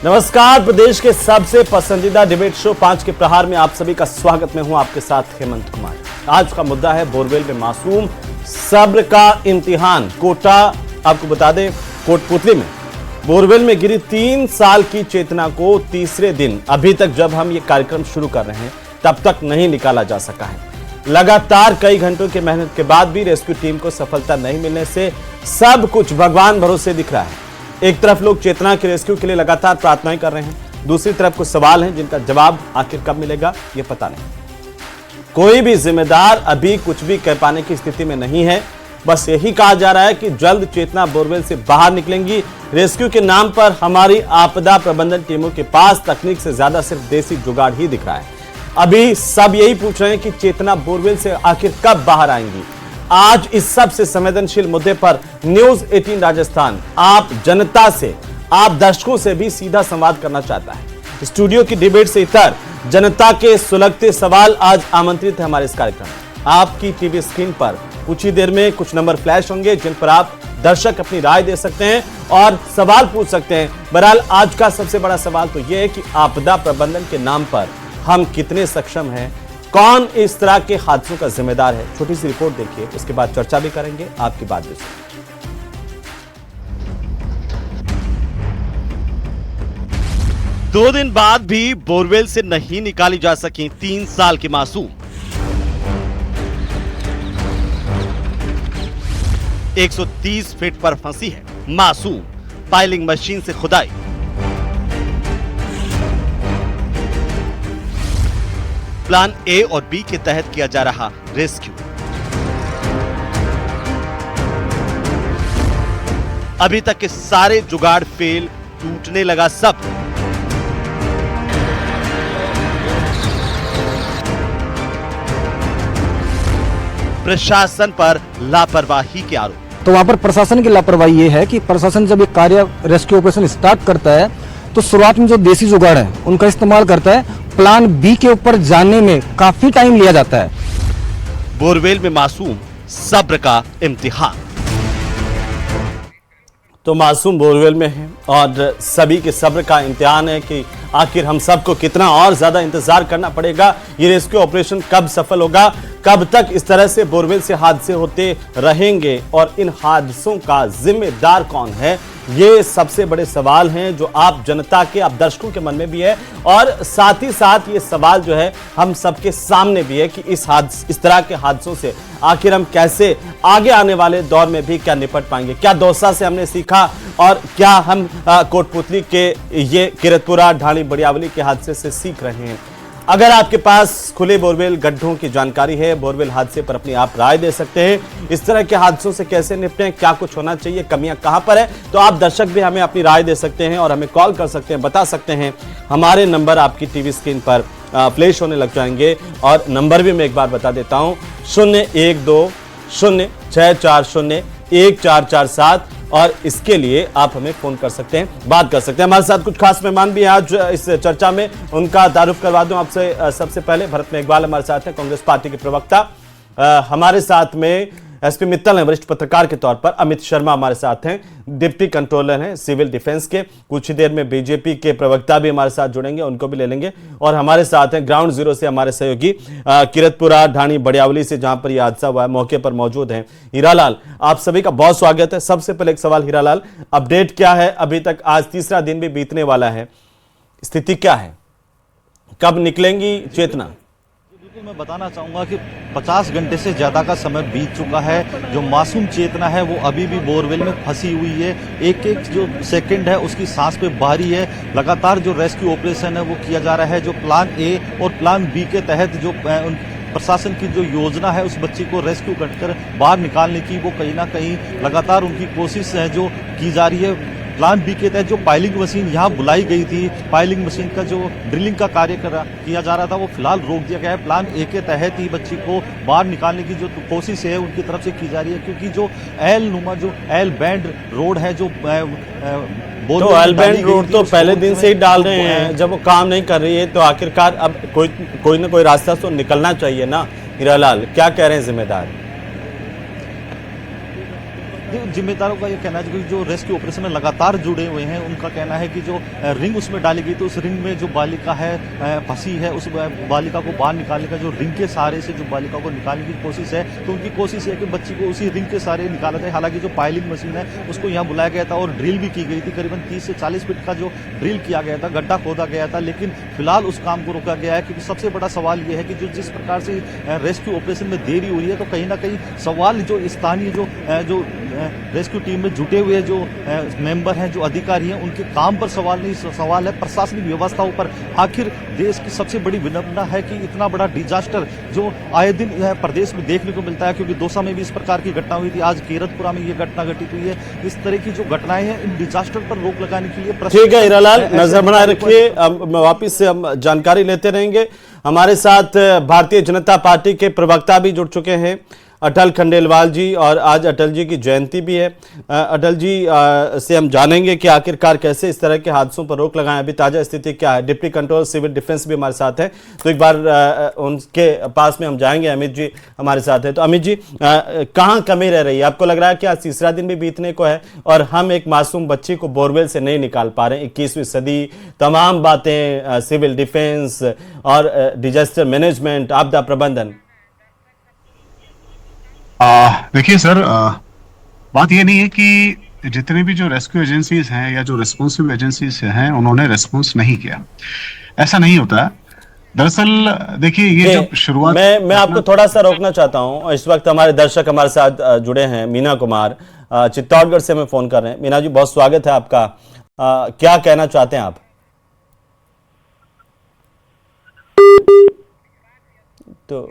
नमस्कार, प्रदेश के सबसे पसंदीदा डिबेट शो 5 के प्रहार में आप सभी का स्वागत। मैं हूं आपके साथ हेमंत कुमार। आज का मुद्दा है बोरवेल में मासूम, सब्र का इम्तिहान। कोटा, आपको बता दें, कोटपुतली में बोरवेल में गिरी 3 साल की चेतना को तीसरे दिन अभी तक जब हम ये कार्यक्रम शुरू कर रहे हैं तब तक नहीं निकाला जा सका है। लगातार कई घंटों की मेहनत के बाद भी रेस्क्यू टीम को सफलता नहीं मिलने से सब कुछ भगवान भरोसे दिख रहा है। एक तरफ लोग चेतना के रेस्क्यू के लिए लगातार प्रार्थनाएं कर रहे हैं, दूसरी तरफ कुछ सवाल हैं जिनका जवाब आखिर कब मिलेगा ये पता नहीं। कोई भी जिम्मेदार अभी कुछ भी कह पाने की स्थिति में नहीं है। बस यही कहा जा रहा है कि जल्द चेतना बोरवेल से बाहर निकलेंगी। रेस्क्यू के नाम पर हमारी आपदा प्रबंधन टीमों के पास तकनीक से ज्यादा सिर्फ देसी जुगाड़ ही दिख रहा है। अभी सब यही पूछ रहे हैं कि चेतना बोरवेल से आखिर कब बाहर आएंगी। आज इस सबसे संवेदनशील मुद्दे पर न्यूज 18 राजस्थान आप जनता से, आप दर्शकों से भी सीधा संवाद करना चाहता है। स्टूडियो की डिबेट से इतर जनता के सुलगते सवाल आज आमंत्रित है हमारे इस कार्यक्रम में। आपकी टीवी स्क्रीन पर कुछ ही देर में कुछ नंबर फ्लैश होंगे जिन पर आप दर्शक अपनी राय दे सकते हैं और सवाल पूछ सकते हैं। बहरहाल आज का सबसे बड़ा सवाल तो यह है कि आपदा प्रबंधन के नाम पर हम कितने सक्षम हैं, कौन इस तरह के हादसों का जिम्मेदार है। छोटी सी रिपोर्ट देखिए, उसके बाद चर्चा भी करेंगे, आपकी बात भी सुनेंगे। 2 दिन बाद भी बोरवेल से नहीं निकाली जा सकी 3 साल की मासूम। 130 फीट पर फंसी है मासूम, पाइलिंग मशीन से खुदाई। प्लान ए और बी के तहत किया जा रहा रेस्क्यू। अभी तक के सारे जुगाड़ फेल, टूटने लगा सब। प्रशासन पर लापरवाही के आरोप। तो वहां पर प्रशासन की लापरवाही ये है कि प्रशासन जब एक कार्य रेस्क्यू ऑपरेशन स्टार्ट करता है तो शुरुआत में जो देसी जुगाड़ है उनका इस्तेमाल करता है। प्लान बी के ऊपर जाने में काफी टाइम लिया जाता है। बोरवेल में मासूम, सब्र का इम्तिहान। तो मासूम बोरवेल में है और सभी के सब्र का इम्तिहान है कि आखिर हम सबको कितना और ज्यादा इंतजार करना पड़ेगा। ये रेस्क्यू ऑपरेशन कब सफल होगा, कब तक इस तरह से बोरवेल से हादसे होते रहेंगे और इन हादसों का जिम्मेदार कौन है, ये सबसे बड़े सवाल हैं जो आप जनता के, आप दर्शकों के मन में भी है और साथ ही साथ ये सवाल जो है हम सबके सामने भी है कि इस तरह के हादसों से आखिर हम कैसे आगे आने वाले दौर में भी क्या निपट पाएंगे। क्या दौसा से हमने सीखा और क्या हम कोटपुतली के ये किरतपुरा ढाणी बड़ियावली के हादसे से सीख रहे हैं। अगर आपके पास खुले बोरवेल गड्ढों की जानकारी है, बोरवेल हादसे पर अपनी आप राय दे सकते हैं। इस तरह के हादसों से कैसे निपटें, क्या कुछ होना चाहिए, कमियां कहां पर है, तो आप दर्शक भी हमें अपनी राय दे सकते हैं और हमें कॉल कर सकते हैं, बता सकते हैं। हमारे नंबर आपकी टीवी स्क्रीन पर फ्लैश होने लग जाएंगे और नंबर भी मैं एक बार बता देता हूं, 01206401447 और इसके लिए आप हमें फोन कर सकते हैं, बात कर सकते हैं। हमारे साथ कुछ खास मेहमान भी हैं आज इस चर्चा में, उनका तारुफ करवा दूं आपसे। सबसे पहले भरत मेघवाल हमारे साथ हैं, कांग्रेस पार्टी के प्रवक्ता। हमारे साथ में एसपी मित्तल हैं, वरिष्ठ पत्रकार के तौर पर। अमित शर्मा हमारे साथ हैं, डिप्टी कंट्रोलर हैं सिविल डिफेंस के। कुछ ही देर में बीजेपी के प्रवक्ता भी हमारे साथ जुड़ेंगे, उनको भी ले लेंगे। और हमारे साथ हैं ग्राउंड जीरो से हमारे सहयोगी, किरतपुरा ढाणी बड़ियावली से जहां पर यह हादसा हुआ है, मौके पर मौजूद हैं हीरालाल। आप सभी का बहुत स्वागत है। सबसे पहले एक सवाल हीरालाल, अपडेट क्या है अभी तक? आज तीसरा दिन भी बीतने वाला है, स्थिति क्या है, कब निकलेंगी चेतना? मैं बताना चाहूंगा कि 50 घंटे से ज्यादा का समय बीत चुका है। जो मासूम चेतना है वो अभी भी बोरवेल में फंसी हुई है। एक एक जो सेकंड है उसकी सांस पे भारी है। लगातार जो रेस्क्यू ऑपरेशन है वो किया जा रहा है। जो प्लान ए और प्लान बी के तहत जो प्रशासन की जो योजना है उस बच्ची को रेस्क्यू कर बाहर निकालने की, वो कहीं ना कहीं लगातार उनकी कोशिश है जो की जा रही है। प्लान बी के तहत जो पाइलिंग मशीन यहाँ बुलाई गई थी, पाइलिंग मशीन का जो ड्रिलिंग का कार्य किया जा रहा था वो फिलहाल रोक दिया गया है। प्लान ए के तहत ही बच्ची को बाहर निकालने की जो कोशिश है उनकी तरफ से की जा रही है, क्योंकि जो एल बैंड रोड है, जो तो एल बैंड रोड तो पहले दिन से ही डाल रहे हैं। जब वो काम नहीं कर रही है तो आखिरकार अब कोई ना कोई रास्ता तो निकलना चाहिए ना। हीरालाल, क्या कह रहे हैं जिम्मेदार? जिम्मेदारों का ये कहना है कि जो रेस्क्यू ऑपरेशन में लगातार जुड़े हुए हैं, उनका कहना है कि जो रिंग उसमें डाली गई, तो उस रिंग में जो बालिका है फंसी है, उस बालिका को बाहर निकालने का, जो रिंग के सहारे से जो बालिका को निकालने की कोशिश है, तो उनकी कोशिश है कि बच्ची को उसी रिंग के सहारे निकाला जाए। हालांकि जो पाइलिंग मशीन है उसको यहाँ बुलाया गया था और ड्रिल भी की गई थी, करीबन 30 से 40 फीट का जो ड्रिल किया गया था, गड्ढा खोदा गया था, लेकिन फिलहाल उस काम को रोका गया है। क्योंकि सबसे बड़ा सवाल यह है कि जो जिस प्रकार से रेस्क्यू ऑपरेशन में देरी हो रही है, तो कहीं ना कहीं सवाल जो स्थानीय जो रेस्क्यू टीम में जुटे हुए जो मेंबर हैं, जो अधिकारी हैं, उनके काम पर सवाल नहीं, सवाल है प्रशासनिक व्यवस्थाओं पर। आखिर देश की सबसे बड़ी विडंबना है कि इतना बड़ा डिजास्टर जो आए दिन प्रदेश में देखने को मिलता है, क्योंकि दौसा में भी इस प्रकार की घटना हुई थी, आज कीरतपुरा में ये घटना घटित हुई है। इस तरह की जो घटनाएं हैं, इन डिजास्टर पर रोक लगाने के लिए ठीक है हीरालाल, नजर बनाए रखिए, वापिस से हम जानकारी लेते रहेंगे। हमारे साथ भारतीय जनता पार्टी के प्रवक्ता भी जुड़ चुके हैं, अटल खंडेलवाल जी, और आज अटल जी की जयंती भी है। अटल जी से हम जानेंगे कि आखिरकार कैसे इस तरह के हादसों पर रोक लगाएं, अभी ताजा स्थिति क्या है। डिप्टी कंट्रोलर सिविल डिफेंस भी हमारे साथ है, तो एक बार उनके पास में हम जाएंगे। अमित जी हमारे साथ है, तो अमित जी कहाँ कमी रह रही है? आपको लग रहा है कि आज तीसरा दिन भी बीतने को है और हम एक मासूम बच्ची को बोरवेल से नहीं निकाल पा रहे हैं? 21वीं सदी, तमाम बातें, सिविल डिफेंस और डिजास्टर मैनेजमेंट, आपदा प्रबंधन। देखिए सर, बात ये नहीं है कि जितने भी जो रेस्क्यू एजेंसीज हैं या जो रिस्पॉन्सिव एजेंसीज हैं उन्होंने रिस्पॉन्स नहीं किया, ऐसा नहीं होता। दरअसल देखिए, ये जब शुरुआत, मैं आपको थोड़ा सा रोकना चाहता हूं। इस वक्त हमारे दर्शक हमारे साथ जुड़े हैं, मीना कुमार चित्तौड़गढ़ से हमें फोन कर रहे हैं। मीना जी, बहुत स्वागत है आपका। क्या कहना चाहते हैं आप? तो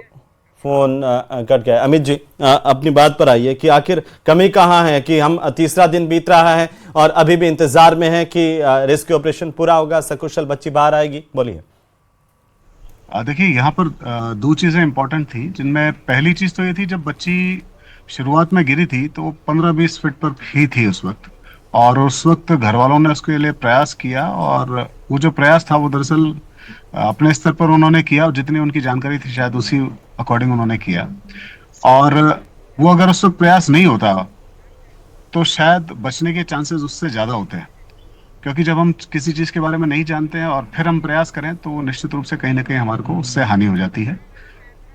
फोन कट गया। अमित जी अपनी बात पर आइए कि आखिर कमी कहाँ है कि हम तीसरा दिन बीत रहा है और अभी भी इंतजार में है कि रेस्क्यू ऑपरेशन पूरा होगा, सकुशल बच्ची बाहर आएगी? बोलिए। देखिए यहाँ पर दो चीजें इंपॉर्टेंट थी, जिनमें पहली चीज तो ये थी, जब बच्ची शुरुआत में गिरी थी तो 15-20 फीट पर ही थी उस वक्त, और उस वक्त घर वालों ने उसके लिए प्रयास किया, और वो जो प्रयास था वो दरअसल अपने स्तर पर उन्होंने किया, और जितनी उनकी जानकारी थी शायद उसी अकॉर्डिंग उन्होंने किया। और वो अगर उस वक्त प्रयास नहीं होता तो शायद बचने के चांसेस उससे ज्यादा होते हैं, क्योंकि जब हम किसी चीज के बारे में नहीं जानते हैं और फिर हम प्रयास करें तो निश्चित रूप से कहीं ना कहीं हमारे को उससे हानि हो जाती है।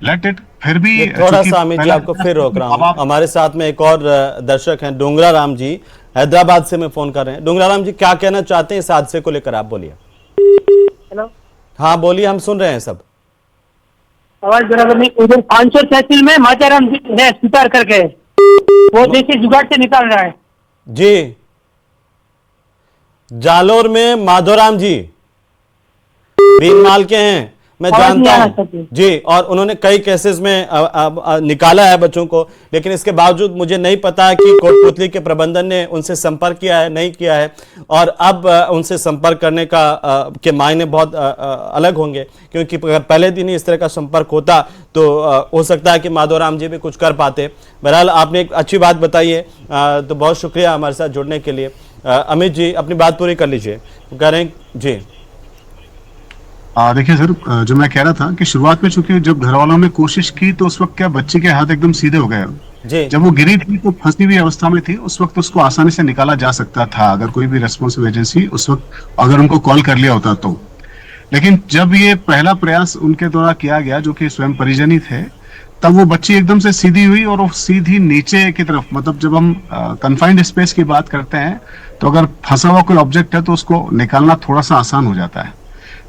Let it. फिर भी थोड़ा सा अमित जी आपको फिर रोक रहा हूँ, हमारे साथ में एक और दर्शक हैं, डोंगरा राम जी, हैदराबाद से मैं फोन कर रहे हैं। डोंगरा राम जी, क्या कहना चाहते हैं इस हादसे को लेकर? आप बोलिए। हेलो, हाँ बोलिए, हम सुन रहे हैं सब। आवाज बराबर नहीं। उधर 500 तहसील में माचाराम है सुतार करके, वो देसी जुगाड़ से निकाल रहा है जी। जालोर में माधोराम जी बीन माल के हैं, मैं जानता हूं जी, और उन्होंने कई केसेस में निकाला है बच्चों को, लेकिन इसके बावजूद मुझे नहीं पता है कि कोटपुतली के प्रबंधन ने उनसे संपर्क किया है, नहीं किया है। और अब उनसे संपर्क करने का के मायने बहुत अलग होंगे, क्योंकि अगर पहले दिन ही इस तरह का संपर्क होता तो हो सकता है कि माधोराम जी भी कुछ कर पाते। बहरहाल आपने एक अच्छी बात बताई है, तो बहुत शुक्रिया हमारे साथ जुड़ने के लिए। अमित जी अपनी बात पूरी कर लीजिए, कह रहे हैं जी। देखिए सर, जो मैं कह रहा था कि शुरुआत में चूंकि जब घर वालों ने कोशिश की तो उस वक्त क्या बच्ची के हाथ एकदम सीधे हो गए जी। जब वो गिरी थी तो फंसी हुई अवस्था में थी, उस वक्त उसको आसानी से निकाला जा सकता था अगर कोई भी रेस्पॉन्सिव एजेंसी उस वक्त अगर उनको कॉल कर लिया होता तो। लेकिन जब ये पहला प्रयास उनके द्वारा किया गया, जो कि स्वयं परिजन ही थे, तब वो बच्ची एकदम से सीधी हुई और वो सीधी नीचे की तरफ, मतलब जब हम कन्फाइंड स्पेस की बात करते हैं तो अगर फंसा हुआ कोई ऑब्जेक्ट है तो उसको निकालना थोड़ा सा आसान हो जाता है,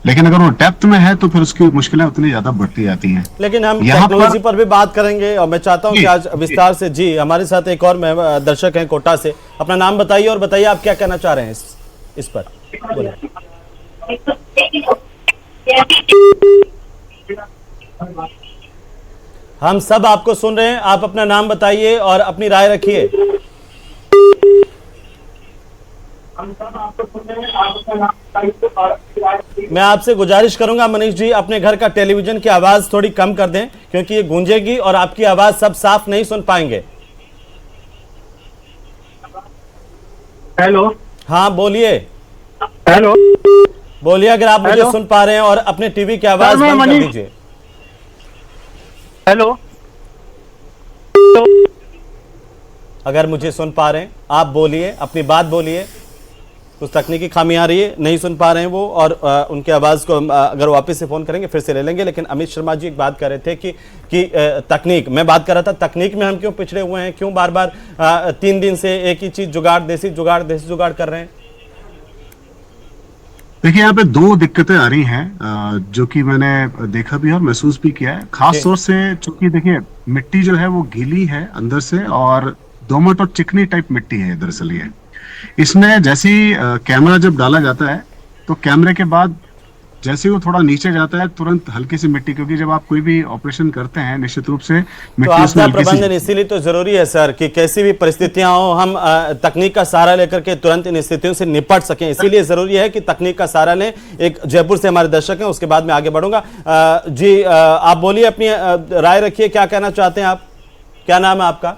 लेकिन अगर वो डेप्थ में है तो फिर उसकी मुश्किलें उतनी ज्यादा बढ़ती जाती हैं। लेकिन हम टेक्नोलॉजी पर भी बात करेंगे और मैं चाहता हूं कि आज विस्तार से जी। हमारे साथ एक और दर्शक हैं कोटा से, अपना नाम बताइए और बताइए आप क्या कहना चाह रहे हैं इस पर। हम सब आपको सुन रहे हैं, आप अपना नाम बताइए और अपनी राय रखिए। मैं आपसे गुजारिश करूंगा मनीष जी, अपने घर का टेलीविजन की आवाज थोड़ी कम कर दें, क्योंकि ये गूंजेगी और आपकी आवाज सब साफ नहीं सुन पाएंगे। हेलो, हाँ बोलिए। हेलो बोलिए अगर आप मुझे सुन पा रहे हैं, और अपने टीवी की आवाज बंद कर दीजिए। हेलो, अगर मुझे सुन पा रहे हैं आप बोलिए, अपनी बात बोलिए। कुछ तकनीकी खामी आ रही है, नहीं सुन पा रहे हैं वो, और उनके आवाज़ को अगर वापस से फ़ोन करेंगे फिर से ले लेंगे। लेकिन अमित शर्मा जी एक बात कर रहे थे कि तकनीक, मैं बात कर रहा था तकनीक में हम क्यों पिछड़े हुए हैं, क्यों बार बार 3 दिन से एक ही चीज़ जुगाड़, देसी जुगाड़ कर रहे हैं। देखिए यहाँ पे 2 दिक्कतें आ रही हैं जो कि मैंने देखा भी और महसूस भी किया है, खास तौर से चूंकि देखिए मिट्टी जो है वो गीली है अंदर से और दोमट और चिकनी टाइप मिट्टी है दरअसल ये। इसमें जैसे ही कैमरा जब डाला जाता है तो कैमरे के बाद जैसे ही वो थोड़ा नीचे जाता है तुरंत हल्की सी मिट्टी, क्योंकि जब आप कोई भी ऑपरेशन करते हैं निश्चित रूप से तो मिट्टी उसमें आपदा हल्की सी। प्रबंधन इसीलिए तो जरूरी है सर कि कैसी भी परिस्थितियां हो हम तकनीक का सहारा लेकर के तुरंत इन स्थितियों से निपट सकें। इसीलिए जरूरी है कि तकनीक का सहारा लें। एक जयपुर से हमारे दर्शक हैं, उसके बाद मैं आगे बढ़ूंगा। जी आप बोलिए, अपनी राय रखिए, क्या कहना चाहते हैं आप, क्या नाम है आपका?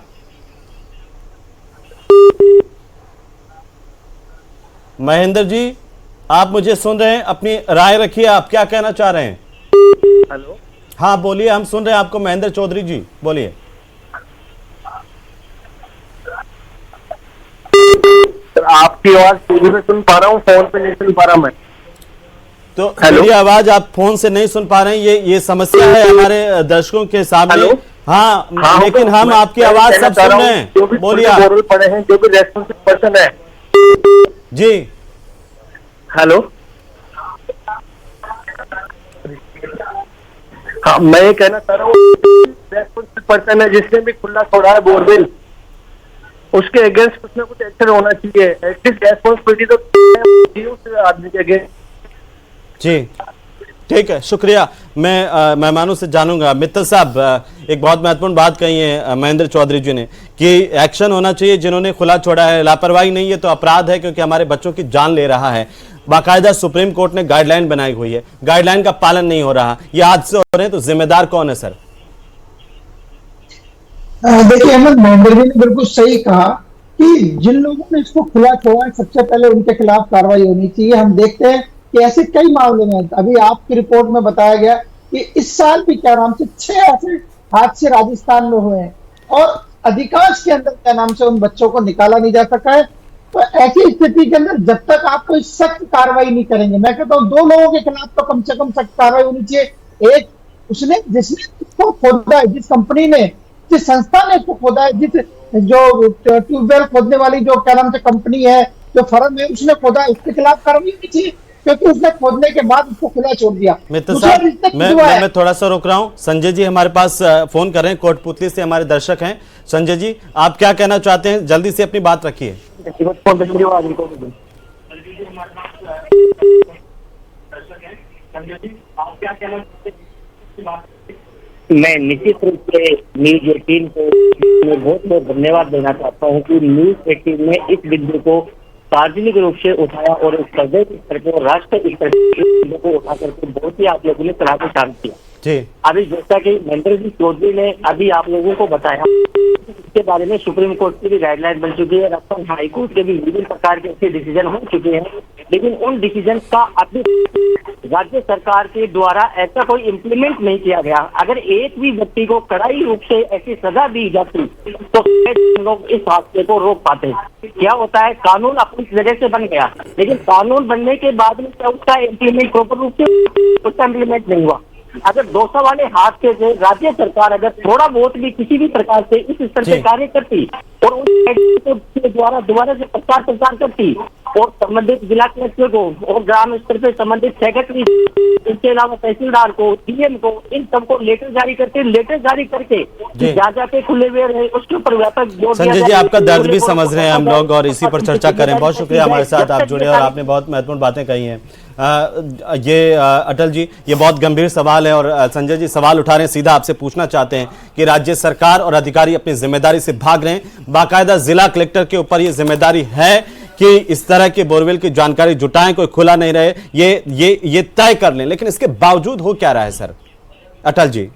महेंद्र जी आप मुझे सुन रहे हैं, अपनी राय रखिए, आप क्या कहना चाह रहे हैं? हेलो, हाँ बोलिए, हम सुन रहे हैं आपको। महेंद्र चौधरी जी बोलिए। सर आपकी आवाज टीवी पे सुन पा रहा हूँ, फोन पे नहीं सुन पा रहा मैं। तो हेलो? मेरी आवाज आप फोन से नहीं सुन पा रहे हैं, ये समस्या है हमारे दर्शकों के सामने। हेलो? हाँ, हाँ, लेकिन तो हम मैं आपकी आवाज कहना सब चाह सुन रहा रहे हूँ, हैं, जो भी बोलिए छोटे आप। बोरवेल पड़े हैं, जो भी रेस्पॉन्सिबल पर्सन है। जी हेलो, हाँ मैं ये कहना चाह रहा हूँ, रेस्पॉन्सिबल पर्सन है जिसने भी खुला छोड़ा है बोरवेल, उसके अगेंस्ट कुछ ना कुछ एक्शन होना चाहिए। एटलीस्ट रेस्पॉन्सिबिलिटी तो उस आदमी के अगेंस्ट। जी ठीक है, शुक्रिया। मैं मेहमानों से जानूंगा। मित्तल साहब एक बहुत महत्वपूर्ण बात कही है महेंद्र चौधरी जी ने कि एक्शन होना चाहिए जिन्होंने खुला छोड़ा है। लापरवाही नहीं है तो अपराध है, क्योंकि हमारे बच्चों की जान ले रहा है। बाकायदा सुप्रीम कोर्ट ने गाइडलाइन बनाई हुई है, गाइडलाइन का पालन नहीं हो रहा, ये हादसे हो रहे हैं, तो जिम्मेदार कौन है सर? देखिए अहमद, महेंद्र जी ने बिल्कुल सही कहा कि जिन लोगों ने इसको खुला छोड़ा है सबसे पहले उनके खिलाफ कार्रवाई होनी चाहिए। हम देखते हैं कि ऐसे कई मामले में, अभी आपकी रिपोर्ट में बताया गया कि इस साल भी क्या नाम से 6 ऐसे हादसे राजस्थान में हुए हैं और अधिकांश के अंदर क्या नाम से उन बच्चों को निकाला नहीं जा सका है। तो ऐसी स्थिति के अंदर जब तक आप कोई सख्त कार्रवाई नहीं करेंगे, मैं कहता हूँ 2 लोगों के खिलाफ तो कम से कम सख्त कार्रवाई होनी चाहिए। एक उसने जिसने इसको खोदा है, जिस कंपनी ने, जिस संस्था ने इसको खोदा है, जिस जो ट्यूबवेल खोदने वाली जो क्या नाम से कंपनी है, जो फर्म है, उसने खोदा है, उसके खिलाफ कार्रवाई होनी चाहिए, क्योंकि उसने खोदने के बाद उसको खुला छोड़ दिया। मित्र साहब मैं थोड़ा सा रोक रहा हूं। संजय जी हमारे पास फोन कर रहे हैं, कोटपुतली से हमारे दर्शक हैं। संजय जी आप क्या कहना चाहते हैं, जल्दी से अपनी बात रखिए। मैं निश्चित रूप से न्यूज 18 को बहुत बहुत धन्यवाद देना चाहता हूं कि न्यूज 18 ने इस बिंदु को सार्वजनिक रूप से उठाया और इस प्रदेश स्तर पर, राष्ट्र स्तर पर को उठा करके बहुत ही आप लोगों ने तरह से काम किया। अभी जैसा कि महेंद्र जी चौधरी ने अभी आप लोगों को बताया, इसके बारे में सुप्रीम कोर्ट की भी गाइडलाइन बन चुकी है, राजस्थान हाई कोर्ट के भी विभिन्न प्रकार के ऐसे डिसीजन हो चुके हैं, लेकिन उन डिसीजन का अभी राज्य सरकार के द्वारा ऐसा कोई इम्प्लीमेंट नहीं किया गया। अगर एक भी व्यक्ति को कड़ाई रूप से ऐसी सजा दी जाती तो लोग इस हादसे को रोक पाते। क्या होता है, कानून अपनी जगह से बन गया, लेकिन कानून बनने के बाद में क्या उसका इम्प्लीमेंट प्रॉपर रूप से उसका इम्प्लीमेंट नहीं हुआ। अगर 200 वाले हादसे से राज्य सरकार अगर थोड़ा बहुत भी किसी भी प्रकार से इस स्तर से कार्य करती और उस द्वारा दोबारा से प्रचार करती और संबंधित जिला कलेक्टर को और ग्राम स्तर पे संबंधित सेक्रेटरी, इसके अलावा तहसीलदार को, डीएम को, इन सबको लेटर जारी करके जा पे खुले हुए रहे, उसके ऊपर व्यापक। संजय जी आपका दर्द भी समझ रहे हैं हम लोग और इसी पर चर्चा करें। बहुत शुक्रिया हमारे साथ आप जुड़े और आपने बहुत महत्वपूर्ण बातें कही हैं। ये अटल जी ये बहुत गंभीर सवाल है और संजय जी सवाल उठा रहे हैं, सीधा आपसे पूछना चाहते हैं कि राज्य सरकार और अधिकारी अपनी जिम्मेदारी से भाग रहे हैं। बाकायदा जिला कलेक्टर के ऊपर ये जिम्मेदारी है कि इस तरह के बोरवेल की जानकारी जुटाएं, कोई खुला नहीं रहे, ये तय कर लें, लेकिन इसके बावजूद हो क्या रहा है सर? अटल जी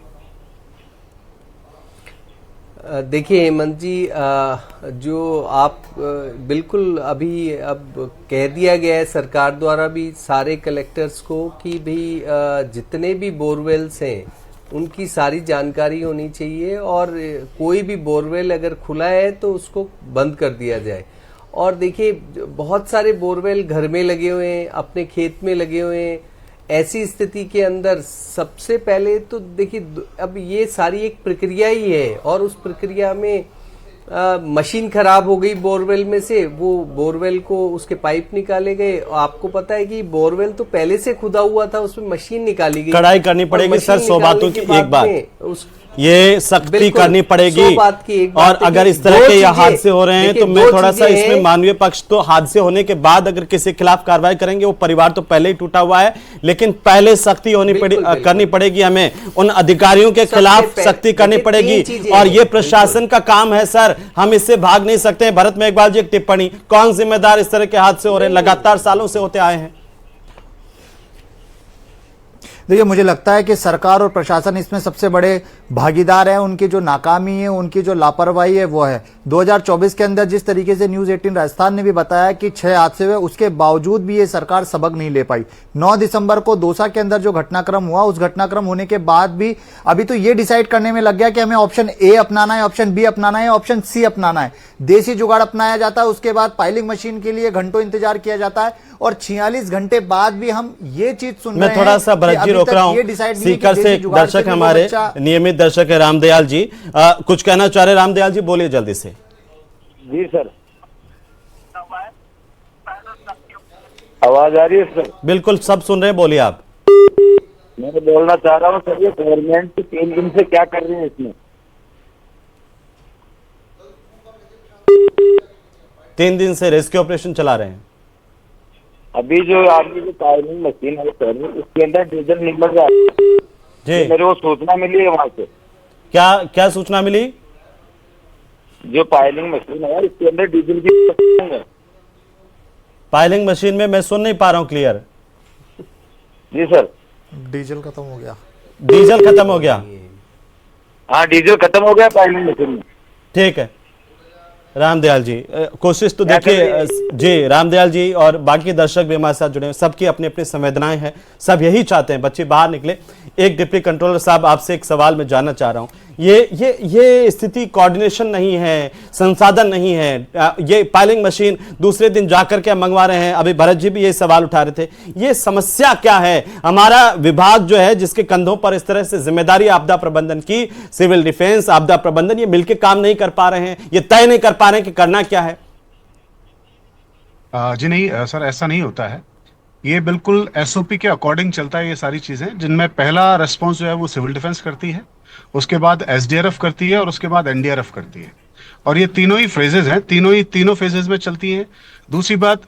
देखिए हेमंत जी, जो आप बिल्कुल अभी अब कह दिया गया है सरकार द्वारा भी सारे कलेक्टर्स को कि भी जितने भी बोरवेल्स हैं उनकी सारी जानकारी होनी चाहिए और कोई भी बोरवेल अगर खुला है तो उसको बंद कर दिया जाए। और देखिए बहुत सारे बोरवेल घर में लगे हुए हैं, अपने खेत में लगे हुए हैं। ऐसी स्थिति के अंदर सबसे पहले तो देखिए अब ये सारी एक प्रक्रिया ही है और उस प्रक्रिया में मशीन खराब हो गई बोरवेल में से, वो बोरवेल को उसके पाइप निकाले गए। आपको पता है कि बोरवेल तो पहले से खुदा हुआ था, उसमें मशीन निकाली गई, कड़ाई करनी पड़ेगी सर। 100 बातों की एक बात, ये सख्ती करनी पड़ेगी। और अगर इस तरह के यह हादसे हो रहे हैं तो मैं थोड़ा सा इसमें मानवीय पक्ष, तो हादसे होने के बाद अगर किसी के खिलाफ कार्रवाई करेंगे, वो परिवार तो पहले ही टूटा हुआ है, लेकिन पहले सख्ती करनी पड़ेगी। हमें उन अधिकारियों के खिलाफ सख्ती करनी पड़ेगी और ये प्रशासन का काम है सर, हम इससे भाग नहीं सकते। भरत मेघवाल जी एक टिप्पणी, कौन जिम्मेदार इस तरह के हादसे हो रहे हैं, लगातार सालों से होते आए हैं। देखिए मुझे लगता है कि सरकार और प्रशासन इसमें सबसे बड़े भागीदार हैं। उनकी जो नाकामी है, उनकी जो लापरवाही है वो है। 2024 के अंदर जिस तरीके से न्यूज 18 राजस्थान ने भी बताया कि 6 हादसे हुए, उसके बावजूद भी ये सरकार सबक नहीं ले पाई। 9 दिसंबर को दौसा के अंदर जो घटनाक्रम हुआ, उस घटनाक्रम होने के बाद भी अभी तो ये डिसाइड करने में लग गया कि हमें ऑप्शन ए अपनाना है, ऑप्शन बी अपनाना है, ऑप्शन सी अपनाना है। देसी जुगाड़ अपनाया जाता है, उसके बाद पाइलिंग मशीन के लिए घंटों इंतजार किया जाता है और 46 घंटे बाद भी हम ये चीज सुन रहे हैं। मैं थोड़ा सा भरत जी रोक रहा हूं, सीकर से दर्शक हमारे नियमित दर्शक है रामदयाल जी, कुछ कहना चाह रहे रामदयाल जी, बोलिए जल्दी से। जी सर, आवाज आ रही है सर? बिल्कुल सब सुन रहे हैं, बोलिए आप। मैं बोलना चाह रहा हूँ सर, ये गवर्नमेंट 3 दिन से क्या कर रही है इसमें? 3 दिन से रेस्क्यू ऑपरेशन चला रहे हैं। अभी जो आपकी जो पाइलिंग मशीन है सर, उसके अंदर डीजल निकल रहा है जी। मेरे को सूचना मिली है वहाँ से। क्या सूचना मिली? जो पाइलिंग मशीन है इसके अंदर डीजल की है। पाइलिंग मशीन में मैं सुन नहीं पा रहा हूँ क्लियर। जी सर, डीजल खत्म हो गया। डीजल खत्म हो गया? हाँ, डीजल खत्म हो गया पाइलिंग मशीन में। ठीक है रामदयाल जी, कोशिश तो देखिए जी। रामदयाल जी और बाकी दर्शक भी हमारे साथ जुड़े हैं, सबकी अपनी अपनी संवेदनाएं हैं, सब यही चाहते हैं बच्चे बाहर निकले। एक डिप्टी कंट्रोलर साहब, आपसे एक सवाल मैं जानना चाह रहा हूं, ये स्थिति कोऑर्डिनेशन नहीं है, संसाधन नहीं है। ये पाइलिंग मशीन दूसरे दिन जाकर के मंगवा रहे हैं, अभी भरत जी भी ये सवाल उठा रहे थे, ये समस्या क्या है? हमारा विभाग जो है जिसके कंधों पर इस तरह से जिम्मेदारी आपदा प्रबंधन की, सिविल डिफेंस, आपदा प्रबंधन, ये मिलकर काम नहीं कर पा रहे हैं, ये तय नहीं कर पा रहे हैं कि करना क्या है। जी नहीं सर, ऐसा नहीं होता है। ये बिल्कुल एसओपी के अकॉर्डिंग चलता है ये सारी चीजें, जिनमें पहला रिस्पॉन्स जो है वो सिविल डिफेंस करती है, उसके बाद एसडीआरएफ करती है और उसके बाद एनडीआरएफ करती है। और ये तीनों ही फेजेज हैं, तीनों फेजेज में चलती हैं। दूसरी बात,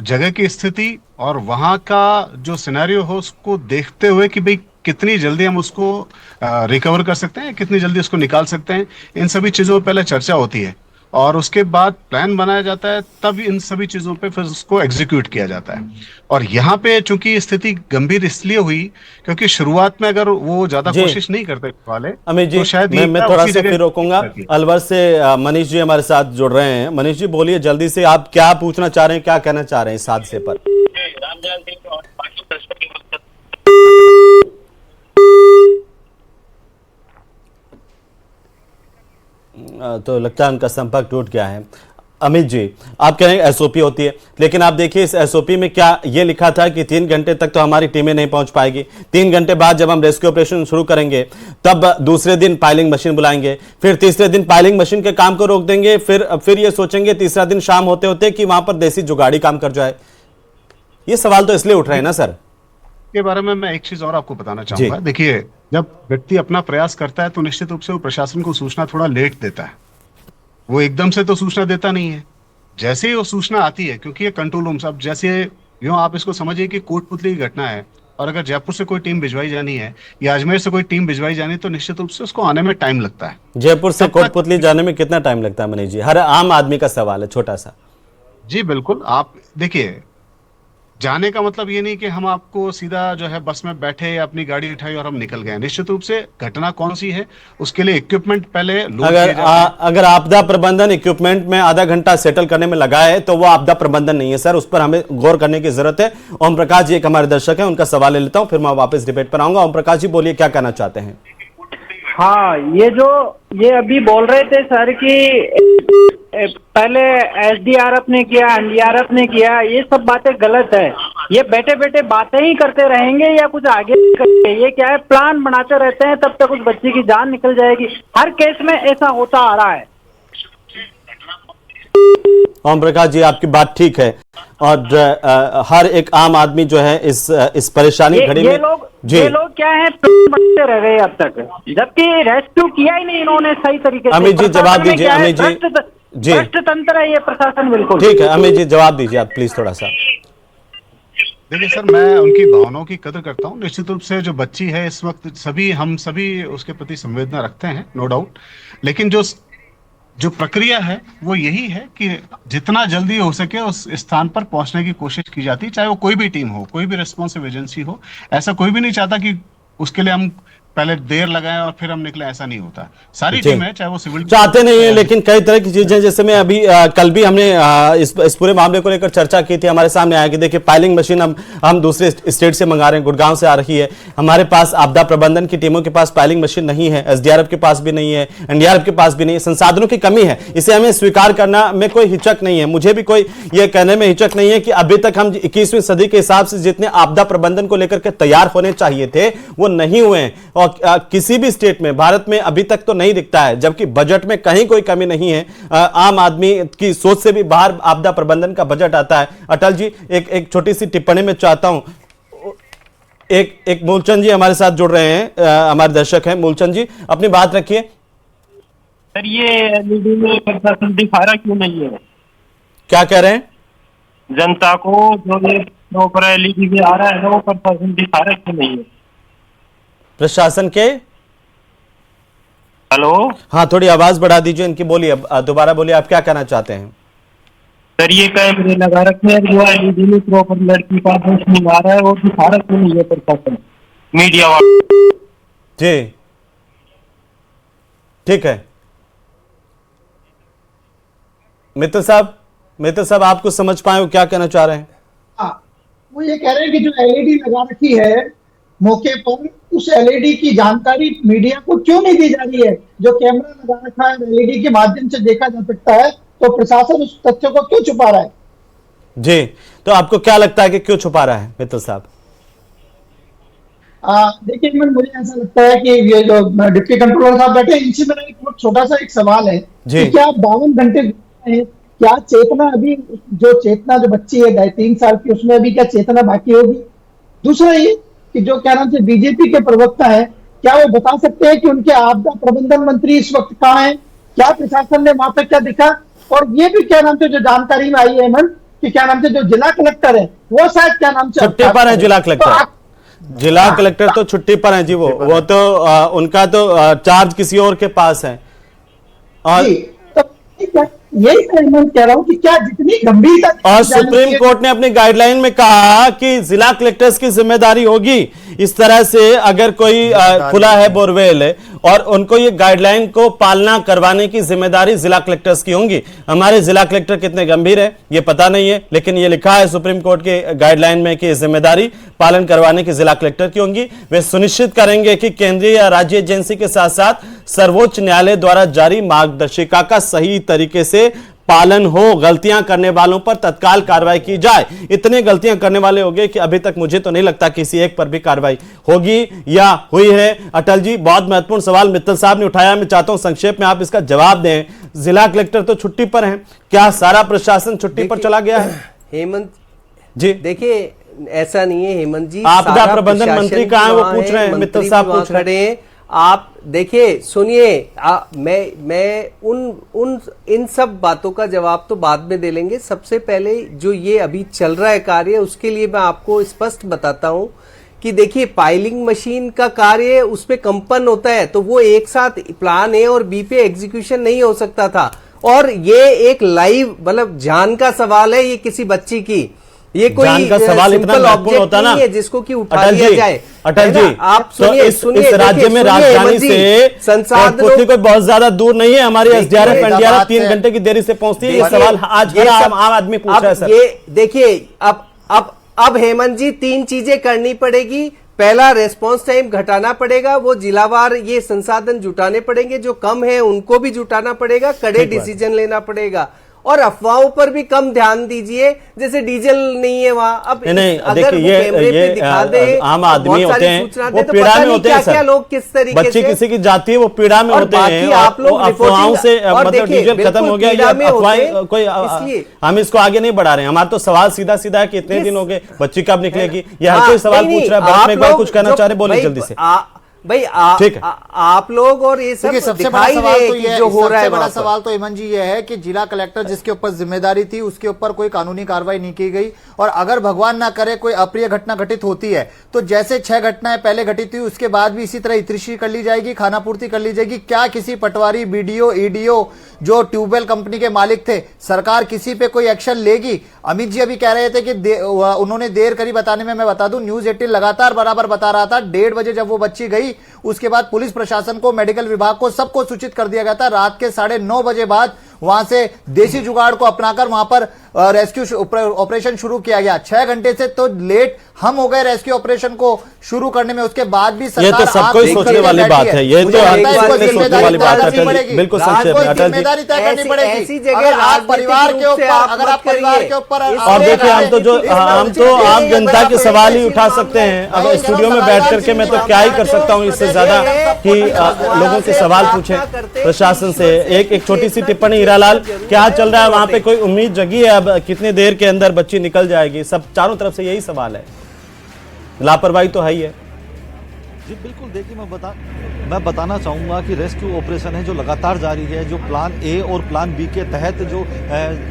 जगह की स्थिति और वहां का जो सिनेरियो हो उसको देखते हुए कि भाई कितनी जल्दी हम उसको रिकवर कर सकते हैं, कितनी जल्दी उसको निकाल सकते हैं, इन सभी चीजों पर पहले चर्चा होती है और उसके बाद प्लान बनाया जाता है, तब इन सभी चीजों पे फिर उसको एग्जीक्यूट किया जाता है। और यहाँ पे चूंकि स्थिति गंभीर इसलिए हुई क्योंकि शुरुआत में अगर वो ज्यादा कोशिश नहीं करते वाले, अमित जी, तो शायद मैं थोड़ा सा फिर रोकूंगा। अलवर से मनीष जी हमारे साथ जुड़ रहे हैं। मनीष जी बोलिए जल्दी से, आप क्या पूछना चाह रहे हैं, क्या कहना चाह रहे हैं इस हादसे पर? तो लगता है उनका संपर्क टूट गया है। अमित जी, आप कह रहे हैं एसओपी होती है, लेकिन आप देखिए इस एसओपी में क्या ये लिखा था कि 3 घंटे तक तो हमारी टीमें नहीं पहुंच पाएगी, 3 घंटे बाद जब हम रेस्क्यू ऑपरेशन शुरू करेंगे तब दूसरे दिन पाइलिंग मशीन बुलाएंगे, फिर तीसरे दिन पाइलिंग मशीन के काम को रोक देंगे, फिर ये सोचेंगे तीसरा दिन शाम होते होते कि वहां पर देसी जुगाड़ी काम कर जाए। ये सवाल तो इसलिए उठ रहे हैं ना सर? के बारे में मैं एक चीज और आपको बताना चाहूंगा। देखिए, जब व्यक्ति अपना प्रयास करता है तो निश्चित रूप से वो प्रशासन को सूचना थोड़ा लेट देता है, वो एकदम से तो सूचना देता नहीं है। जैसे ही वो सूचना आती है, क्योंकि ये कंट्रोल रूम, अब जैसे यूं आप इसको समझिए कि कोटपुतली की घटना है और अगर जयपुर से कोई टीम भिजवाई जानी है या अजमेर से कोई टीम भिजवाई जानी है तो निश्चित रूप से उसको आने में टाइम लगता है। जयपुर से कोटपुतली जाने में कितना टाइम लगता है मनीष जी? हर आम आदमी का सवाल है, छोटा सा। जी बिल्कुल, आप देखिए, जाने का मतलब ये नहीं कि हम आपको सीधा जो है बस में बैठे या अपनी गाड़ी उठाई और हम निकल गए। निश्चित रूप से घटना कौन सी है उसके लिए इक्विपमेंट पहले अगर आपदा प्रबंधन इक्विपमेंट में आधा घंटा सेटल करने में लगा है तो वो आपदा प्रबंधन नहीं है सर, उस पर हमें गौर करने की जरूरत है। ओम प्रकाश जी एक हमारे दर्शक हैं, उनका सवाल ले लेता हूं, फिर मैं वापस डिबेट पर आऊंगा। ओम प्रकाश जी बोलिए, क्या कहना चाहते हैं? हाँ, ये अभी बोल रहे थे सर कि पहले एसडीआरएफ ने किया, एनडीआरएफ ने किया, ये सब बातें गलत है। ये बैठे बैठे बातें ही करते रहेंगे या कुछ आगे करेंगे? ये क्या है, प्लान बनाते रहते हैं, तब तक उस बच्चे की जान निकल जाएगी। हर केस में ऐसा होता आ रहा है। ओम प्रकाश जी, आपकी बात ठीक है, और हर एक आम आदमी जो है इस परेशानी घड़ी में ये लोग क्या है, बनते रह गए अब तक, जबकि रेस्क्यू किया ही नहीं इन्होंने सही तरीके से। अमित जी जवाब दीजिए। अमित जी भ्रष्ट तंत्र है ये प्रशासन, बिल्कुल ठीक है। अमित जी जवाब दीजिए आप प्लीज थोड़ा सा। देखिए सर, मैं उनकी भावनाओं की कदर करता हूँ। निश्चित रूप से जो बच्ची है इस वक्त हम सभी उसके प्रति संवेदना रखते हैं, नो डाउट। लेकिन जो प्रक्रिया है वो यही है कि जितना जल्दी हो सके उस स्थान पर पहुंचने की कोशिश की जाती है, चाहे वो कोई भी टीम हो, कोई भी रिस्पॉन्सिव एजेंसी हो। ऐसा कोई भी नहीं चाहता कि उसके लिए हम पहले देर लगाएं और फिर हम निकले, ऐसा नहीं होता। सारी टीम है, चाहे वो सिविल चाहते नहीं है, लेकिन कई तरह की चीजें, जैसे मैं अभी कल भी हमने इस पूरे मामले को लेकर चर्चा की थी। हमारे सामने आया कि देखिए पाइलिंग मशीन हम दूसरे स्टेट से मंगा रहे हैं, गुड़गांव से आ रही है। हमारे पास आपदा प्रबंधन की टीमों के पास पाइलिंग मशीन नहीं है, एसडीआरएफ के पास भी नहीं है, एनडीआरएफ के पास भी नहीं है। संसाधनों की कमी है, इसे हमें स्वीकार करना में कोई हिचक नहीं है। मुझे भी कोई ये कहने में हिचक नहीं है कि अभी तक हम 21वीं सदी के हिसाब से जितने आपदा प्रबंधन को लेकर के तैयार होने चाहिए थे वो नहीं हुए हैं, और किसी भी स्टेट में भारत में अभी तक तो नहीं दिखता है। जबकि बजट में कहीं कोई कमी नहीं है, आम आदमी की सोच से भी बाहर आपदा प्रबंधन का बजट आता है। अटल जी, एक छोटी सी टिप्पणी में चाहता हूं, एक मूलचंद जी हमारे साथ जुड़ रहे हैं, हमारे दर्शक हैं। मूलचंद जी अपनी बात रखिए। सर, ये एलईडी में प्रशासन दिखा रहा क्यों नहीं है? क्या कह रहे हैं? जनता को जो ये प्रॉपर एलईडी में आ रहा है ना, वो प्रशासन दिखा रहा क्यों नहीं है? प्रशासन के हेलो, हाँ, थोड़ी आवाज बढ़ा दीजिए इनकी, बोलिए, दोबारा बोलिए, आप क्या कहना चाहते हैं? सर, ये कैमरे लगा रखे हैं, जो एलईडी में प्रॉपर लड़की का दोष नहीं आ रहा है, वो दिखा रहा क्यों नहीं है प्रशासन, मीडिया वाले? जी ठीक है। मित्र साहब आप कुछ समझ पाए हो क्या कहना चाह रहे हैं? हाँ, वो ये कह रहे हैं कि जो एलईडी लगा रखी है मौके पर, उस एलईडी की जानकारी मीडिया को क्यों नहीं दी जा रही है? जो कैमरा लगा रखा है, एलईडी के माध्यम से देखा जा सकता है, तो प्रशासन उस तथ्य को क्यों छुपा रहा है? जी, तो आपको क्या लगता है कि क्यों छुपा रहा है मित्र साहब? देखिए, मुझे ऐसा लगता है कि ये जो डिप्टी कंट्रोलर साहब बैठे, इनसे मेरा एक छोटा सा एक सवाल है कि क्या 52 घंटे क्या चेतना, अभी जो बच्ची है 3 साल की, उसमें अभी क्या चेतना बाकी होगी? दूसरा ये कि जो क्या नाम से बीजेपी के प्रवक्ता है, क्या वो बता सकते हैं कि उनके आपदा प्रबंधन मंत्री इस वक्त कहाँ हैं? क्या प्रशासन ने वहां पर क्या दिखा? और ये भी क्या नाम से जो जानकारी में आई है मन कि क्या नाम से जो जिला कलेक्टर है वो शायद क्या नाम से छुट्टी पर है। जिला कलेक्टर तो छुट्टी पर है जी, वो तो उनका तो चार्ज किसी और के पास है। और यही मैं कह रहा हूं कि क्या जितनी गंभीरता, और सुप्रीम कोर्ट ने अपनी गाइडलाइन में कहा कि जिला कलेक्टर्स की जिम्मेदारी होगी इस तरह से, अगर कोई खुला है बोरवेल और उनको ये गाइडलाइन को पालना करवाने की जिम्मेदारी जिला कलेक्टर्स की होगी। हमारे जिला कलेक्टर कितने गंभीर है ये पता नहीं है, लेकिन ये लिखा है सुप्रीम कोर्ट के गाइडलाइन में कि जिम्मेदारी पालन करवाने की जिला कलेक्टर की होगी। वे सुनिश्चित करेंगे कि केंद्रीय या राज्य एजेंसी के साथ साथ सर्वोच्च न्यायालय द्वारा जारी मार्गदर्शिका का सही तरीके से पालन हो, गलतियां करने वालों पर तत्काल कार्रवाई की जाए। इतने गलतियां करने वाले हो गए कि अभी तक मुझे तो नहीं लगता किसी एक पर भी कार्रवाई होगी या हुई है। अटल जी, बहुत महत्वपूर्ण सवाल मित्तल साहब ने उठाया, मैं चाहता हूं संक्षेप में आप इसका जवाब दें। जिला कलेक्टर तो छुट्टी पर हैं, क्या सारा प्रशासन छुट्टी पर चला गया है? हेमंत जी, देखिए ऐसा नहीं है हेमंत जी, आपदा प्रबंधन मंत्री कहां है वो पूछ रहे हैं, मित्तल साहब पूछ रहे हैं। आप देखिए, सुनिए, मैं इन सब बातों का जवाब तो बाद में दे लेंगे। सबसे पहले जो ये अभी चल रहा है कार्य, उसके लिए मैं आपको स्पष्ट बताता हूं कि देखिए, पाइलिंग मशीन का कार्य, उसमें कंपन होता है, तो वो एक साथ प्लान ए और बी पे एग्जीक्यूशन नहीं हो सकता था। और ये एक लाइव, मतलब जान का सवाल है, ये किसी बच्ची की, ये कोई जान का सवाल इतना महत्वपूर्ण होता ना जिसको कि उठा लिया जाए। अटल जी, आप सुनिए, इस राज्य में राजधानी से संसाधन कोई बहुत ज्यादा दूर नहीं है। हमारी एसडीआरएफ एनडीआरएफ 3 घंटे की देरी से पहुंचती है। ये सवाल आज आम आदमी पूछ रहा है सर। ये देखिए, अब हेमंत जी 3 चीजें करनी पड़ेगी। पहला रेस्पॉन्स टाइम घटाना पड़ेगा, वो जिलावार ये संसाधन जुटाने पड़ेंगे, जो कम है उनको भी जुटाना पड़ेगा, कड़े डिसीजन लेना पड़ेगा और अफवाहों पर भी कम ध्यान दीजिए। जैसे डीजल नहीं है वहां, अब नहीं अगर देखिए ये आम आदमी होते हैं, वो पीड़ा में होते हैं सर। लोग किस तरीके बच्ची से किसी की जाती है वो पीड़ा में होते हैं, आप लोग अफवाहों से और मतलब देखिए, डीजल खत्म हो गया, ये अफवाहें कोई इसलिए हम इसको आगे नहीं बढ़ा रहे हैं। हमारा तो सवाल सीधा सीधा है कि इतने दिन हो गए, बच्ची कब निकलेगी, ये हर कोई सवाल पूछ रहा है। बस में एक बार कुछ कहना चाह रहे, बोलिए जल्दी से भाई। आप लोग और ये सब सबसे बड़ा सवाल तो ये जो हो रहा है, बड़ा सवाल तो इमन जी ये है कि जिला कलेक्टर जिसके ऊपर जिम्मेदारी थी उसके ऊपर कोई कानूनी कार्रवाई नहीं की गई, और अगर भगवान ना करे कोई अप्रिय घटना घटित होती है तो जैसे 6 घटनाएं पहले घटित हुई उसके बाद भी इसी तरह इतरिशी कर ली जाएगी, खाना पूर्ति कर ली जाएगी। क्या किसी पटवारी, बीडीओ, ईडीओ जो ट्यूबवेल कंपनी के मालिक थे, सरकार किसी पे कोई एक्शन लेगी? अमित जी अभी कह रहे थे कि उन्होंने देर करी बताने में। मैं बता दूं, न्यूज 18 लगातार बराबर बता रहा था, 1:30 बजे जब वो बच्ची गई उसके बाद पुलिस प्रशासन को, मेडिकल विभाग को, सबको सूचित कर दिया गया था। रात के 9:30 बजे बाद वहां से देसी जुगाड़ को अपनाकर वहां पर रेस्क्यू ऑपरेशन शुरू किया गया। 6 घंटे से तो लेट हम हो गए रेस्क्यू ऑपरेशन को शुरू करने में, उसके बाद भी सरकार, ये तो सबको ही सोचने वाली बात है, ये तो हर किसी ने सोचने वाली बात है। बिल्कुल संक्षेप में अटल जी, जिम्मेदारी तय करनी पड़ेगी। ऐसी जगह अगर आप परिवार के ऊपर, अगर आप परिवार के ऊपर, और देखिए हम तो आम जनता के सवाल ही उठा सकते हैं। अब स्टूडियो में बैठ करके मैं तो क्या ही कर सकता हूँ इससे ज्यादा कि लोगों के सवाल पूछे प्रशासन से। एक छोटी सी टिप्पणी, हीरालाल क्या चल रहा है वहां पे, कोई उम्मीद जगी है अब कितनी देर के अंदर बच्ची निकल जाएगी? सब चारों तरफ से यही सवाल है, लापरवाही तो है ही है। जी बिल्कुल, देखिए मैं बताना चाहूंगा कि रेस्क्यू ऑपरेशन है जो लगातार जारी है, जो प्लान ए और प्लान बी के तहत जो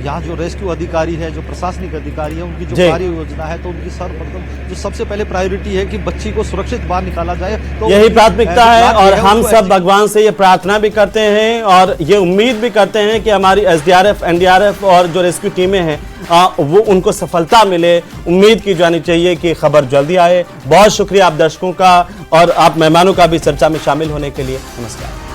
यहाँ जो रेस्क्यू अधिकारी है, जो प्रशासनिक अधिकारी है, उनकी जो कार्य योजना है, तो उनकी सर्वप्रथम जो सबसे पहले प्रायोरिटी है कि बच्ची को सुरक्षित बाहर निकाला जाए, तो यही प्राथमिकता है। और हम सब भगवान से ये प्रार्थना भी करते हैं और ये उम्मीद भी करते हैं कि हमारी एसडीआरएफ, एनडीआरएफ और जो रेस्क्यू टीमें हैं वो उनको सफलता मिले। उम्मीद की जानी चाहिए कि खबर जल्दी आए। बहुत शुक्रिया आप दर्शकों का और आप मेहमानों का भी चर्चा में शामिल होने के लिए। नमस्कार।